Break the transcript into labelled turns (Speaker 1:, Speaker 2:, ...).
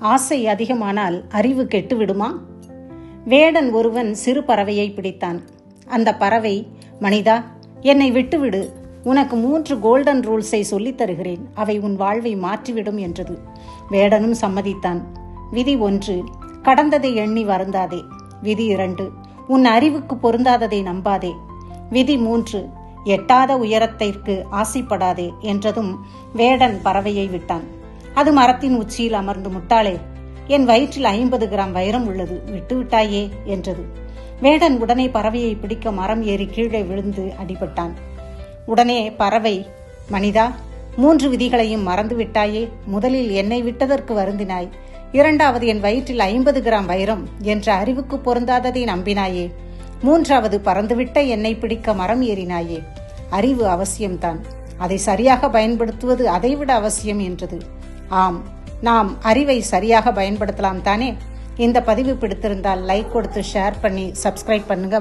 Speaker 1: ஆசை அதிகமானால் அறிவு கெட்டுவிடுமா? வேடன் ஒருவன் சிறு பறவையை பிடித்தான். அந்த பறவை, மனிதா, என்னை விட்டுவிடு, உனக்கு 3 கோல்டன் ரூல்ஸை சொல்லித் தருகிறேன், அவை உன் வாழ்வை மாற்றிவிடும் என்றது. வேடனும் சம்மதித்தான். விதி 1, கடந்ததை எண்ணி வருந்தாதே. விதி 2, உன் அறிவுக்கு பொருந்தாததை நம்பாதே. விதி 3, எட்டாத உயரத்திற்கு ஆசைப்படாதே என்றதும் வேடன் பறவையை விட்டான். அது மரத்தின் உச்சியில் அமர்ந்து, முட்டாளே, என் வயிற்றில் 50 கிராம் வைரம் உள்ளது, விட்டுவிட்டாயே என்றது. வேடன் உடனே பறவையை பிடிக்க மரம் ஏறி கீழே விழுந்து அடிபட்டான். உடனே பறவை, மனிதா, 3 விதிகளையும் மறந்து விட்டாயே. முதலில் என்னை விட்டதற்கு வருந்தினாய். 2வது, என் வயிற்றில் 50 கிராம் வைரம் என்ற அறிவுக்கு பொருந்தாததை நம்பினாயே. 3வது, பறந்துவிட்ட என்னை பிடிக்க மரம் ஏறினாயே. அறிவு அவசியம்தான், அதை சரியாக பயன்படுத்துவது அதைவிட அவசியம் என்றது. ஆம், நாம் அறிவை சரியாக பயன்படுத்தலாம் தானே? இந்த பதிவு பிடித்திருந்தால் லைக் கொடுத்து ஷேர் பண்ணி சப்ஸ்கிரைப் பண்ணுங்க.